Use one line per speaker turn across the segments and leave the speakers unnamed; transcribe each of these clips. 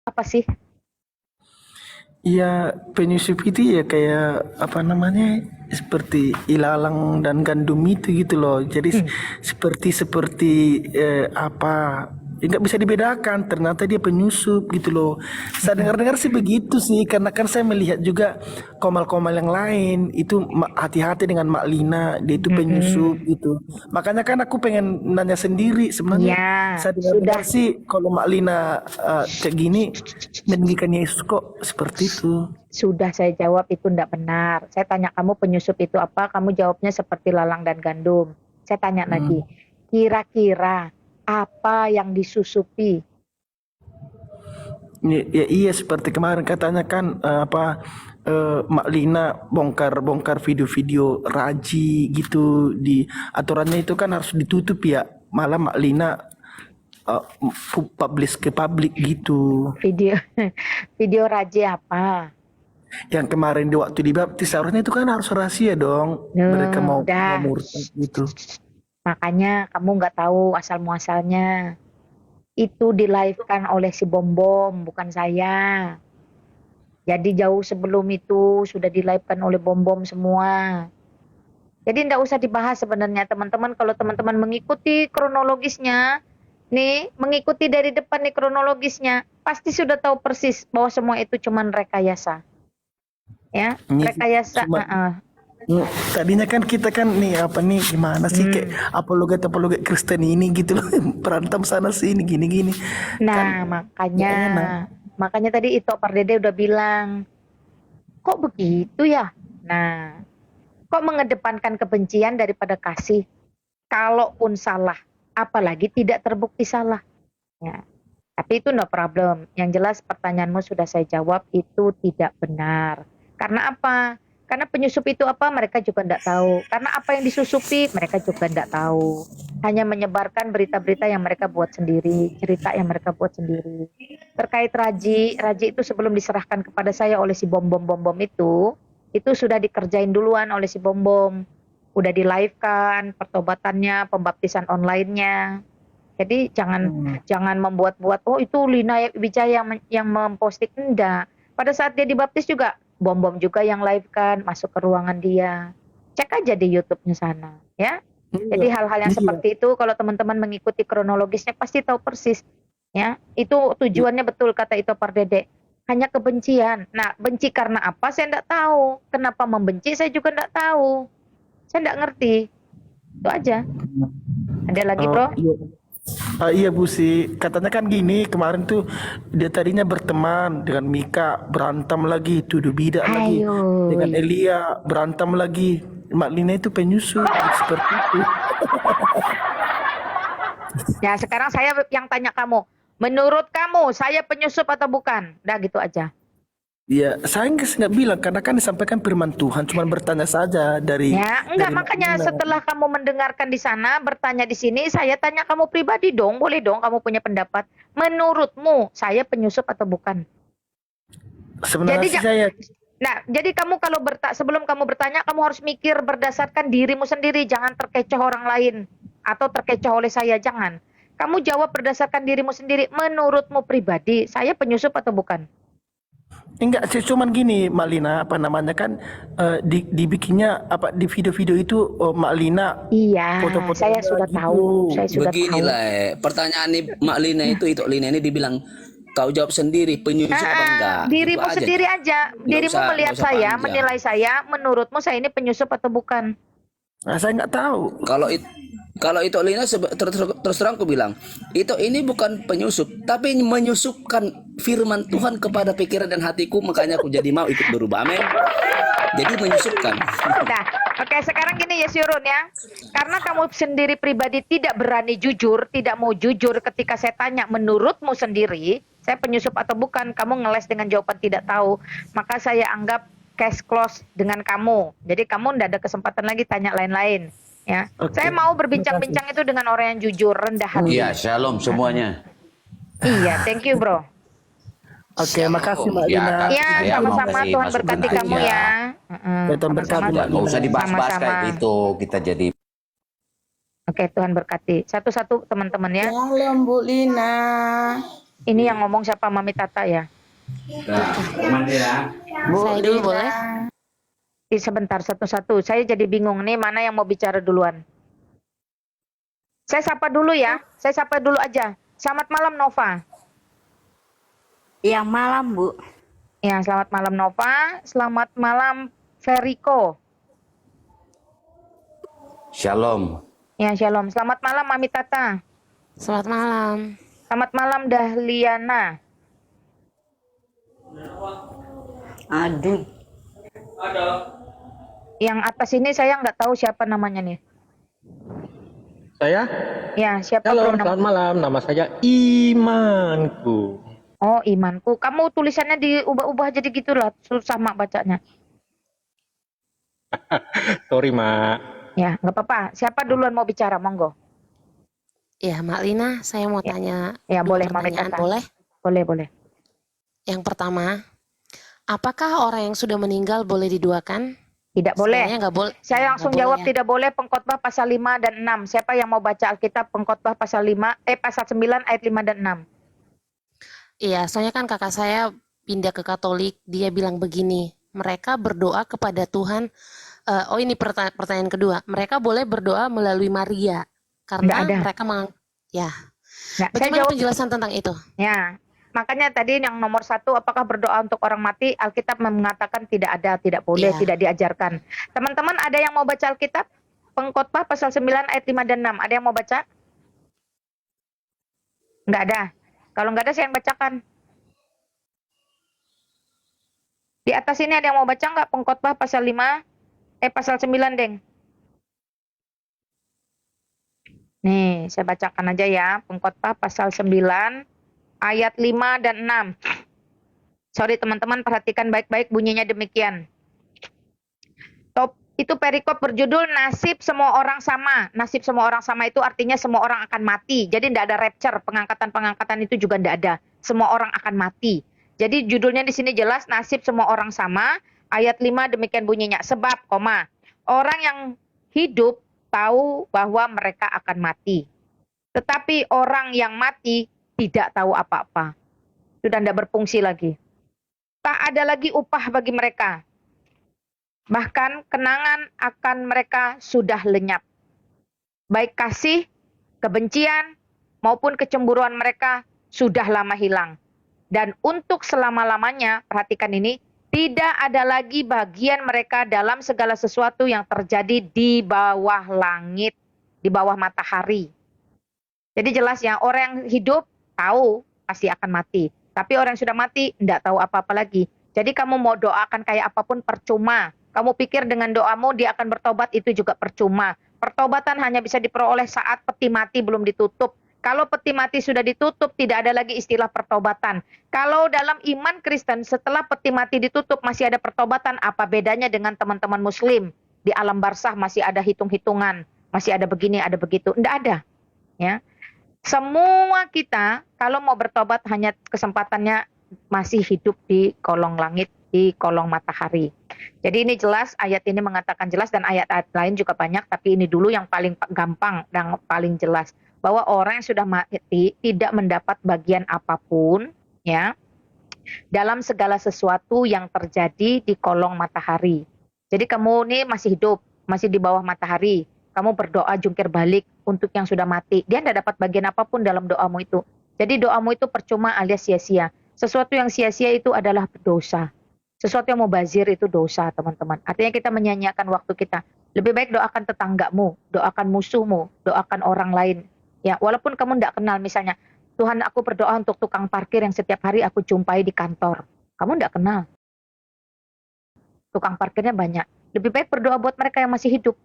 Apa sih?
Iya, penyusup itu ya kayak apa namanya seperti ilalang dan gandum itu gitu loh. Jadi
Hmm.
seperti apa ya nggak bisa dibedakan. Ternyata dia penyusup gitu loh. Saya
Mm-mm.
dengar-dengar sih begitu sih. Karena kan saya melihat juga komal-komal yang lain itu hati-hati dengan Mak Lina. Dia itu penyusup
Mm-mm.
gitu. Makanya kan aku pengen nanya sendiri.
Iya,
Sebenarnya saya
sudah.
dengar-dengar sih kalau Mak Lina kayak gini meninggikan Yesus kok seperti itu.
Sudah saya jawab itu tidak benar. Saya tanya kamu penyusup itu apa, kamu jawabnya seperti lalang dan gandum. Saya tanya lagi,
Hmm.
kira-kira apa yang disusupi?
Ya, iya seperti kemarin katanya kan Mak Lina bongkar video-video Raji gitu di aturannya itu kan harus ditutup ya. Malah Mak Lina eh, publish ke publik gitu.
Video video raja apa?
Yang kemarin di waktu dibaptis seharusnya itu kan harus rahasia dong. Mereka
Nah,
mau
udah.
murtad gitu.
Makanya kamu nggak tahu asal muasalnya. Itu di live-kan oleh si Bom Bom, bukan saya. Jadi jauh sebelum itu sudah di live-kan oleh Bom Bom semua. Jadi tidak usah dibahas sebenarnya teman-teman. Kalau teman-teman mengikuti kronologisnya, nih mengikuti dari depan nih kronologisnya, pasti sudah tahu persis bahwa semua itu cuma rekayasa. Ya,
Ini
rekayasa.
cuma tadinya kan kita kan nih apa nih gimana sih kayak
Hmm.
apologet Kristen ini gitu loh berantem sana sini gini-gini kan
Nah, makanya,
nggak enak.
makanya tadi itu Pardede udah bilang, kok begitu ya? Nah, kok mengedepankan kebencian daripada kasih? Kalaupun salah, apalagi tidak terbukti salah. Ya. Tapi itu no problem. Yang jelas pertanyaanmu sudah saya jawab, itu tidak benar. Karena apa? Karena penyusup itu apa mereka juga tidak tahu. Karena apa yang disusupi mereka juga tidak tahu. Hanya menyebarkan berita-berita yang mereka buat sendiri, cerita yang mereka buat sendiri. Terkait Raji, Raji itu sebelum diserahkan kepada saya oleh si bom-bom itu sudah dikerjain duluan oleh si bom-bom. Udah di live kan pertobatannya, pembaptisan online-nya. Jadi jangan
Hmm.
jangan membuat-buat oh itu Lina Wijaya yang memposting, enggak. Pada saat dia dibaptis juga bom-bom juga yang live kan masuk ke ruangan dia. Cek aja di YouTube-nya sana, ya. Jadi
Iya,
hal-hal yang
iya,
seperti itu kalau teman-teman mengikuti kronologisnya pasti tahu persis, ya. Itu tujuannya betul kata itu Pardede. Hanya kebencian. Nah, benci karena apa? Saya enggak tahu. Kenapa membenci? Saya juga enggak tahu. Saya enggak ngerti. Itu aja. Ada lagi,
oh
Bro?
iya. Iya Bu sih, katanya kan gini kemarin tuh dia tadinya berteman dengan Mika berantem lagi, tuduh bidak lagi
Ayo.
dengan Elia berantem lagi. Mak Lina itu penyusup seperti itu.
Ya, sekarang saya yang tanya kamu. Menurut kamu, saya penyusup atau bukan? Udah gitu aja.
Ya, saya nggak bilang karena kan disampaikan firman Tuhan, cuma bertanya saja
Ya, enggak.
dari Mak
Makanya
Lina.
setelah kamu mendengarkan di sana, bertanya di sini, saya tanya kamu pribadi dong. Boleh dong kamu punya pendapat. Menurutmu, saya penyusup atau bukan?
Sebenarnya
Jadi,
sih saya
nah, jadi kamu kalau sebelum kamu bertanya, kamu harus mikir berdasarkan dirimu sendiri. Jangan terkecoh orang lain. Atau terkecoh oleh saya, jangan. Kamu jawab berdasarkan dirimu sendiri. Menurutmu pribadi, saya penyusup atau bukan?
enggak sih cuman gini Mak Lina apa namanya kan dibikinnya apa di video-video itu Mak Lina
Iya, saya
foto-fotonya
sudah
gitu.
tahu, saya sudah tahu.
Beginilah, pertanyaan nih Mak Lina itu Lina ini dibilang kau jawab sendiri penyusup apa enggak? Gitu
Dirimu
aja.
sendiri aja, dirimu
Nggak
melihat
usah
saya,
panjang.
menilai saya, menurutmu saya ini penyusup atau bukan?
Nah, saya nggak tahu.
Kalau itu kalau itu Lina terus terang aku bilang itu ini bukan penyusup tapi menyusupkan firman Tuhan kepada pikiran dan hatiku makanya aku jadi mau ikut berubah. Amin. Jadi menyusupkan.
Nah, oke sekarang gini Yes Yurun ya, karena kamu sendiri pribadi tidak berani jujur, tidak mau jujur ketika saya tanya menurutmu sendiri, saya penyusup atau bukan, kamu ngeles dengan jawaban tidak tahu, maka saya anggap case close dengan kamu. Jadi kamu tidak ada kesempatan lagi tanya lain-lain. Ya,
Oke.
saya mau
Terima kasih.
berbincang-bincang itu dengan orang yang jujur, rendah
Iya,
hati.
shalom semuanya.
Iya, thank you bro.
Oke, makasih Mbak
Ya,
Lina.
Kak.
Iya,
Saya mau
sama-sama
kasih
Tuhan
masukan
berkati kamu
aja.
ya.
Ya, Tuhan
Sama-sama
berkati,
Udah
Mbak
nggak
Lina.
usah dibahas-bahas
sama-sama.
kayak gitu. Kita jadi
Oke, Tuhan berkati. Satu-satu teman-teman ya.
Shalom Bu Lina.
Ini yang ngomong siapa? Mami Tata ya?
Saya dulu boleh?
Sebentar, satu-satu. Saya jadi bingung nih, mana yang mau bicara duluan. Saya sapa dulu ya. Saya sapa dulu aja. Selamat malam Nova.
Yang malam, Bu.
Ya, selamat malam Nova. Selamat malam Veriko.
Shalom.
Ya, shalom. Selamat malam Mami Tata.
Selamat malam.
Selamat malam Dahliana.
Aduh.
Yang atas ini saya nggak tahu siapa namanya nih.
Saya?
Ya, siapa
Halo,
pronoun?
selamat malam. Nama saya Imanku.
Oh, Imanku. Kamu tulisannya diubah-ubah jadi gitulah. Susah mak bacanya.
Sorry, Mak.
Ya, nggak apa-apa. Siapa duluan mau bicara? Monggo.
Ya, Mak Lina, saya mau tanya
Ya,
dua
boleh Mami
pertanyaan,
Tata.
boleh?
Boleh.
Yang pertama, apakah orang yang sudah meninggal boleh diduakan?
Tidak boleh.
Sebenarnya nggak boleh.
Saya langsung
Nggak boleh
jawab
ya?
tidak boleh. Pengkhotbah pasal 5 dan 6. Siapa yang mau baca Alkitab Pengkhotbah pasal 9 ayat 5 dan 6?
Iya, soalnya kan kakak saya pindah ke Katolik, dia bilang begini, mereka berdoa kepada Tuhan. Ini pertanyaan kedua, mereka boleh berdoa melalui Maria karena
Nggak ada.
mereka ya.
Nah, saya
Bagaimana
jawab.
penjelasan tentang itu?
Ya, makanya tadi yang nomor 1, apakah berdoa untuk orang mati? Alkitab mengatakan tidak ada, tidak boleh,
Iya.
tidak diajarkan. Teman-teman ada yang mau baca Alkitab? Pengkhotbah pasal 9 ayat 5 dan 6. Ada yang mau baca? Nggak ada. Kalau nggak ada saya yang bacakan. Di atas ini ada yang mau baca nggak Pengkhotbah pasal 9, Deng? Nih, saya bacakan aja ya. Pengkhotbah pasal 9 ayat 5 dan 6. Sorry teman-teman, perhatikan baik-baik, bunyinya demikian. Itu perikop berjudul nasib semua orang sama. Nasib semua orang sama itu artinya semua orang akan mati. Jadi tidak ada rapture, pengangkatan-pengangkatan itu juga tidak ada. Semua orang akan mati. Jadi judulnya di sini jelas nasib semua orang sama. Ayat 5 demikian bunyinya. Sebab, orang yang hidup tahu bahwa mereka akan mati. Tetapi orang yang mati tidak tahu apa-apa. Sudah tidak berfungsi lagi. Tak ada lagi upah bagi mereka. Bahkan kenangan akan mereka sudah lenyap. Baik kasih, kebencian, maupun kecemburuan mereka sudah lama hilang. Dan untuk selama-lamanya, perhatikan ini, tidak ada lagi bagian mereka dalam segala sesuatu yang terjadi di bawah langit, di bawah matahari. Jadi jelas ya, orang yang hidup tahu pasti akan mati. Tapi orang yang sudah mati tidak tahu apa-apa lagi. Jadi kamu mau doakan kayak apapun percuma. Kamu pikir dengan doamu dia akan bertobat, itu juga percuma. Pertobatan hanya bisa diperoleh saat peti mati belum ditutup. Kalau peti mati sudah ditutup, tidak ada lagi istilah pertobatan. Kalau dalam iman Kristen, setelah peti mati ditutup masih ada pertobatan, apa bedanya dengan teman-teman Muslim? Di alam barzah masih ada hitung-hitungan, masih ada begini, ada begitu. Tidak ada. Ya. Semua kita, kalau mau bertobat hanya kesempatannya masih hidup di kolong langit, di kolong matahari. Jadi ini jelas, ayat ini mengatakan jelas, dan ayat-ayat lain juga banyak, tapi ini dulu yang paling gampang dan paling jelas. Bahwa orang yang sudah mati tidak mendapat bagian apapun ya dalam segala sesuatu yang terjadi di kolong matahari. Jadi kamu ini masih hidup, masih di bawah matahari. Kamu berdoa jungkir balik untuk yang sudah mati. Dia tidak dapat bagian apapun dalam doamu itu. Jadi doamu itu percuma alias sia-sia. Sesuatu yang sia-sia itu adalah dosa. Sesuatu yang mubazir itu dosa, teman-teman. Artinya kita menyanyiakan waktu kita. Lebih baik doakan tetanggamu, doakan musuhmu, doakan orang lain. Ya, walaupun kamu tidak kenal, misalnya, Tuhan aku berdoa untuk tukang parkir yang setiap hari aku jumpai di kantor. Kamu tidak kenal. Tukang parkirnya banyak. Lebih baik berdoa buat mereka yang masih hidup.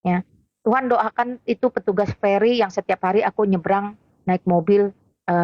Ya, Tuhan doakan itu petugas ferry yang setiap hari aku nyebrang naik mobil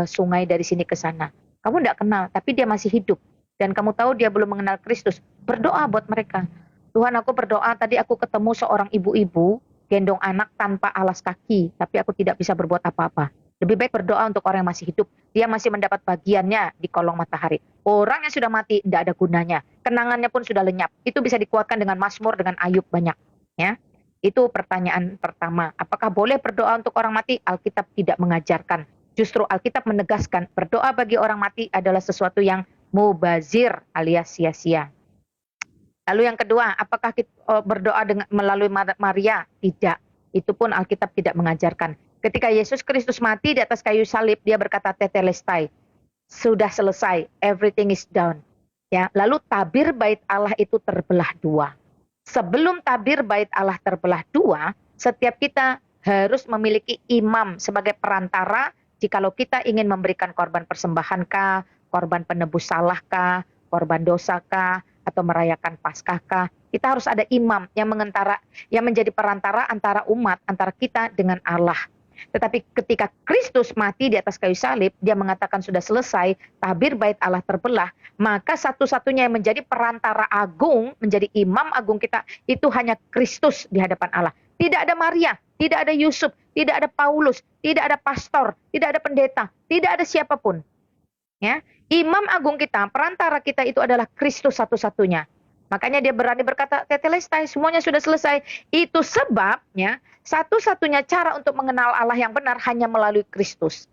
sungai dari sini ke sana. Kamu tidak kenal, tapi dia masih hidup. Dan kamu tahu dia belum mengenal Kristus. Berdoa buat mereka. Tuhan aku berdoa, tadi aku ketemu seorang ibu-ibu gendong anak tanpa alas kaki, tapi aku tidak bisa berbuat apa-apa. Lebih baik berdoa untuk orang yang masih hidup. Dia masih mendapat bagiannya di kolong matahari. Orang yang sudah mati tidak ada gunanya. Kenangannya pun sudah lenyap. Itu bisa dikuatkan dengan Mazmur, dengan Ayub banyak. Ya, itu pertanyaan pertama. Apakah boleh berdoa untuk orang mati? Alkitab tidak mengajarkan. Justru Alkitab menegaskan berdoa bagi orang mati adalah sesuatu yang mubazir alias sia-sia. Lalu yang kedua, apakah kita berdoa melalui Maria? Tidak. Itu pun Alkitab tidak mengajarkan. Ketika Yesus Kristus mati di atas kayu salib, dia berkata tetelestai. Sudah selesai, everything is done. Ya, lalu tabir bait Allah itu terbelah dua. Sebelum tabir bait Allah terbelah dua, setiap kita harus memiliki imam sebagai perantara jikalau kita ingin memberikan korban persembahan kah, korban penebus salah kah, korban dosa kah, atau merayakan Paskah kah. Kita harus ada imam yang menjadi perantara antara umat, antara kita dengan Allah. Tetapi ketika Kristus mati di atas kayu salib, dia mengatakan sudah selesai, tabir bait Allah terbelah, maka satu-satunya yang menjadi perantara agung, menjadi imam agung kita, itu hanya Kristus di hadapan Allah. Tidak ada Maria, tidak ada Yusuf, tidak ada Paulus, tidak ada pastor, tidak ada pendeta, tidak ada siapapun. Ya, imam agung kita, perantara kita itu adalah Kristus satu-satunya. Makanya dia berani berkata, tetelestai, semuanya sudah selesai. Itu sebabnya satu-satunya cara untuk mengenal Allah yang benar hanya melalui Kristus.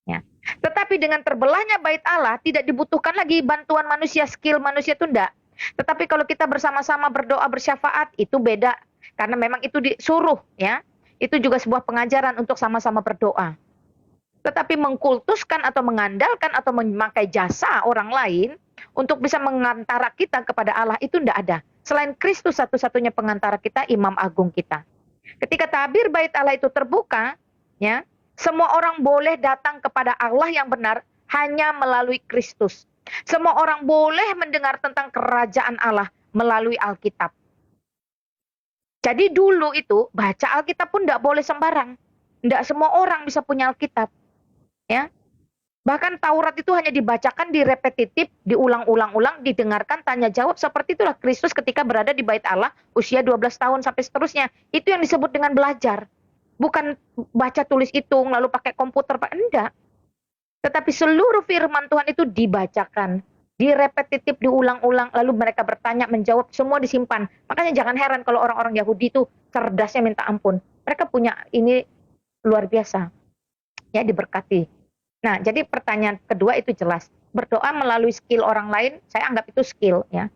Ya. Tetapi dengan terbelahnya bait Allah tidak dibutuhkan lagi bantuan manusia, skill manusia itu enggak. Tetapi kalau kita bersama-sama berdoa bersyafaat itu beda, karena memang itu disuruh, ya. Itu juga sebuah pengajaran untuk sama-sama berdoa. Tetapi mengkultuskan atau mengandalkan atau memakai jasa orang lain untuk bisa mengantara kita kepada Allah itu tidak ada. Selain Kristus satu-satunya pengantara kita, imam agung kita. Ketika tabir bait Allah itu terbuka, ya, semua orang boleh datang kepada Allah yang benar hanya melalui Kristus. Semua orang boleh mendengar tentang kerajaan Allah melalui Alkitab. Jadi dulu itu baca Alkitab pun tidak boleh sembarang. Tidak semua orang bisa punya Alkitab. Ya. Bahkan Taurat itu hanya dibacakan, direpetitif, diulang-ulang-ulang, didengarkan, tanya jawab. Seperti itulah Kristus ketika berada di bait Allah usia 12 tahun sampai seterusnya. Itu yang disebut dengan belajar. Bukan baca tulis hitung lalu pakai komputer, enggak. Tetapi seluruh firman Tuhan itu dibacakan, direpetitif, diulang-ulang, lalu mereka bertanya, menjawab, semua disimpan. Makanya jangan heran kalau orang-orang Yahudi itu cerdasnya minta ampun. Mereka punya ini luar biasa. Ya, diberkati. Nah, jadi pertanyaan kedua itu jelas. Berdoa melalui skill orang lain, saya anggap itu skill, ya.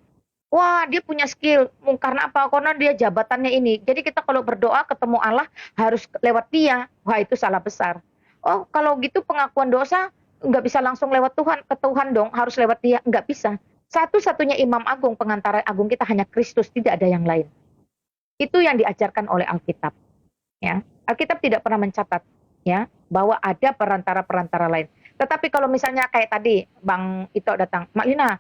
Wah, dia punya skill. Karena apa? Karena dia jabatannya ini. Jadi kita kalau berdoa ketemu Allah harus lewat dia. Wah, itu salah besar. Oh, kalau gitu pengakuan dosa nggak bisa langsung lewat Tuhan, ke Tuhan dong, harus lewat dia. Nggak bisa. Satu-satunya imam agung, pengantara agung kita hanya Kristus, tidak ada yang lain. Itu yang diajarkan oleh Alkitab. Ya, Alkitab tidak pernah mencatat, ya, bahwa ada perantara-perantara lain. Tetapi kalau misalnya kayak tadi Bang Ito datang, Mak Lina,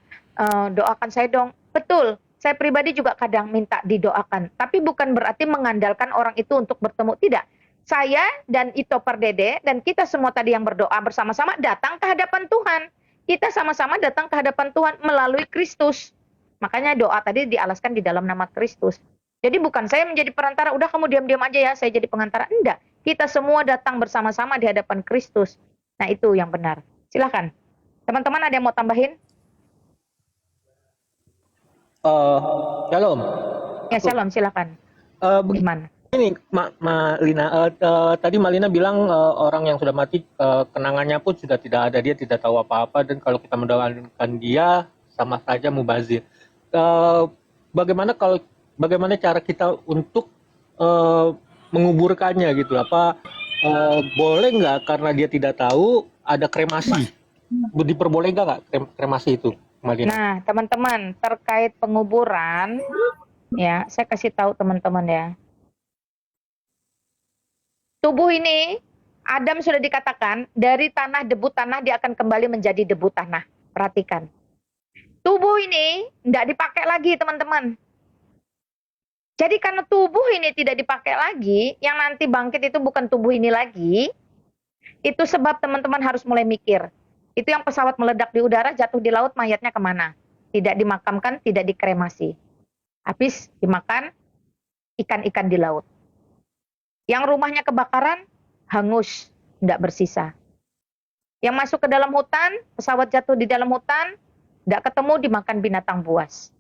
doakan saya dong. Betul, saya pribadi juga kadang minta didoakan. Tapi bukan berarti mengandalkan orang itu untuk bertemu, tidak. Saya dan Ito Pardede dan kita semua tadi yang berdoa bersama-sama datang ke hadapan Tuhan. Kita sama-sama datang ke hadapan Tuhan melalui Kristus. Makanya doa tadi dialaskan di dalam nama Kristus. Jadi bukan saya menjadi perantara, udah kamu diam-diam aja ya, saya jadi pengantara. Enggak, kita semua datang bersama-sama di hadapan Kristus. Nah, itu yang benar. Silakan. Teman-teman ada yang mau tambahin?
Shalom.
Ya, shalom, silakan. Gimana?
Ini Ma Lina, tadi Ma Lina bilang orang yang sudah mati kenangannya pun sudah tidak ada, dia tidak tahu apa-apa, dan kalau kita mendoakan dia sama saja mubazir. Bagaimana cara kita untuk menguburkannya gitu? Apa boleh nggak karena dia tidak tahu ada kremasi? Diperbolehkan nggak kremasi itu, Ma Lina?
Nah, teman-teman, terkait penguburan, ya, saya kasih tahu teman-teman ya. Tubuh ini, Adam sudah dikatakan, dari tanah, debu tanah, dia akan kembali menjadi debu tanah. Perhatikan. Tubuh ini tidak dipakai lagi, teman-teman. Jadi karena tubuh ini tidak dipakai lagi, yang nanti bangkit itu bukan tubuh ini lagi, itu sebab teman-teman harus mulai mikir. Itu yang pesawat meledak di udara, jatuh di laut, mayatnya kemana? Tidak dimakamkan, tidak dikremasi. Habis dimakan ikan-ikan di laut. Yang rumahnya kebakaran, hangus, tidak bersisa. Yang masuk ke dalam hutan, pesawat jatuh di dalam hutan, tidak ketemu, dimakan binatang buas.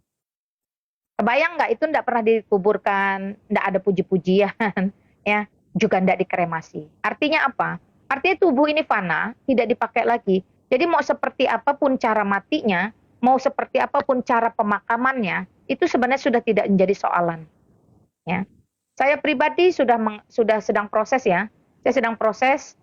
Kebayang nggak? Itu tidak pernah dikuburkan, tidak ada puji-pujian, ya, juga tidak dikremasi. Artinya apa? Artinya tubuh ini fana, tidak dipakai lagi. Jadi mau seperti apapun cara matinya, mau seperti apapun cara pemakamannya, itu sebenarnya sudah tidak menjadi soalan. Ya. Saya pribadi sudah sedang proses ya. Saya sedang proses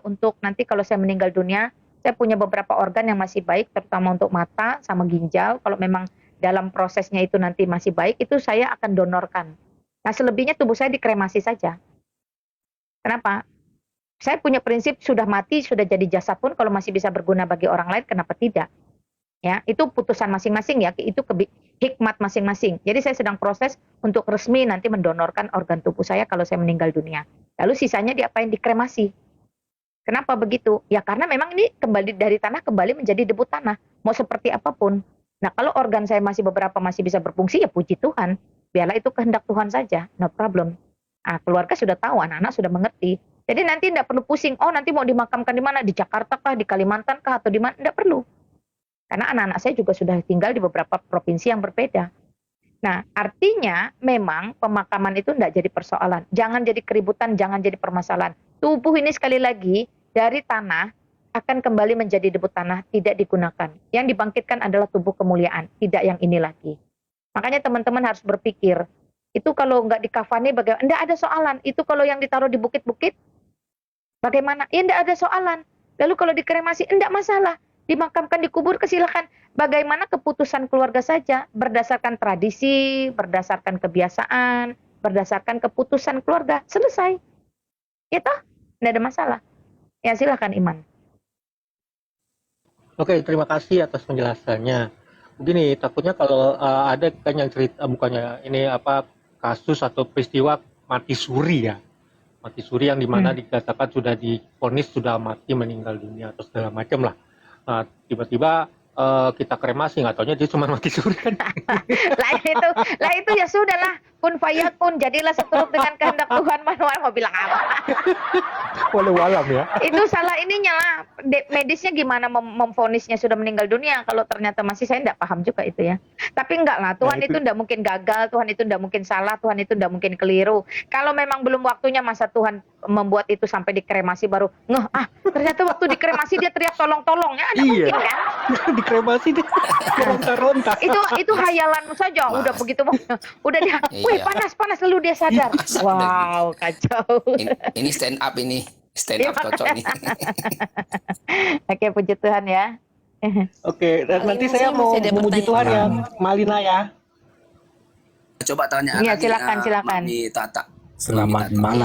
untuk nanti kalau saya meninggal dunia, saya punya beberapa organ yang masih baik, terutama untuk mata sama ginjal. Kalau memang dalam prosesnya itu nanti masih baik, itu saya akan donorkan. Nah, selebihnya tubuh saya dikremasi saja. Kenapa? Saya punya prinsip sudah mati, sudah jadi jasad pun kalau masih bisa berguna bagi orang lain, kenapa tidak? Ya, itu putusan masing-masing ya, itu hikmat masing-masing. Jadi saya sedang proses untuk resmi nanti mendonorkan organ tubuh saya kalau saya meninggal dunia. Lalu sisanya diapain? Dikremasi. Kenapa begitu? Ya karena memang ini kembali dari tanah kembali menjadi debu tanah. Mau seperti apapun. Nah, kalau organ saya beberapa masih bisa berfungsi, ya puji Tuhan. Biarlah itu kehendak Tuhan saja, no problem. Nah, keluarga sudah tahu, anak-anak sudah mengerti. Jadi nanti tidak perlu pusing, oh nanti mau dimakamkan di mana? Di Jakarta kah, di Kalimantan kah, atau di mana? Tidak perlu. Karena anak-anak saya juga sudah tinggal di beberapa provinsi yang berbeda. Nah, artinya memang pemakaman itu tidak jadi persoalan. Jangan jadi keributan, jangan jadi permasalahan. Tubuh ini sekali lagi dari tanah akan kembali menjadi debu tanah, tidak digunakan. Yang dibangkitkan adalah tubuh kemuliaan, tidak yang ini lagi. Makanya teman-teman harus berpikir, itu kalau nggak dikafani bagaimana? Nggak ada soalan. Itu kalau yang ditaruh di bukit-bukit, bagaimana? Ya nggak ada soalan. Lalu kalau dikremasi, nggak masalah. Dimakamkan, dikubur, silakan. Bagaimana keputusan keluarga saja, berdasarkan tradisi, berdasarkan kebiasaan, berdasarkan keputusan keluarga. Selesai. Itu nggak ada masalah. Ya silakan Iman.
Oke, terima kasih atas penjelasannya. Begini, takutnya kalau ada kan yang cerita, bukannya ini apa kasus atau peristiwa mati suri ya, mati suri yang dimana dikatakan sudah divonis sudah mati meninggal dunia atau segala macam lah. Nah, tiba-tiba kita kremasi, nggak taunya dia cuma mati suri kan.
lah itu ya sudahlah, kun fayakun, jadilah seturut dengan kehendak Tuhan. Manual mau bilang apa?
Walau alam ya.
Itu salah ininya lah, medisnya gimana memvonisnya sudah meninggal dunia, kalau ternyata masih, saya tidak paham juga itu ya. Tapi enggak lah, Tuhan
Nah,
itu tidak mungkin gagal, Tuhan itu tidak mungkin salah, Tuhan itu tidak mungkin keliru. Kalau memang belum waktunya, masa Tuhan membuat itu sampai dikremasi baru ngeh, ternyata waktu dikremasi dia teriak tolong-tolong, ya ada mungkin kan.
Dikremasi dia ronta-ronta.
Itu hayalanmu saja. Udah begitu udah dia, wih panas lalu dia sadar. Wow, kacau.
Ini stand up ini. Stand up cocok nih.
Oke, puji Tuhan ya.
Oke, dan nanti
Masih-
saya mau
masih ada
memuji Tuhan ya, Malina ya.
Coba tanya
Iya,
lagi,
silakan.
Mami Tata.
Selamat
Mami Tata.
malam.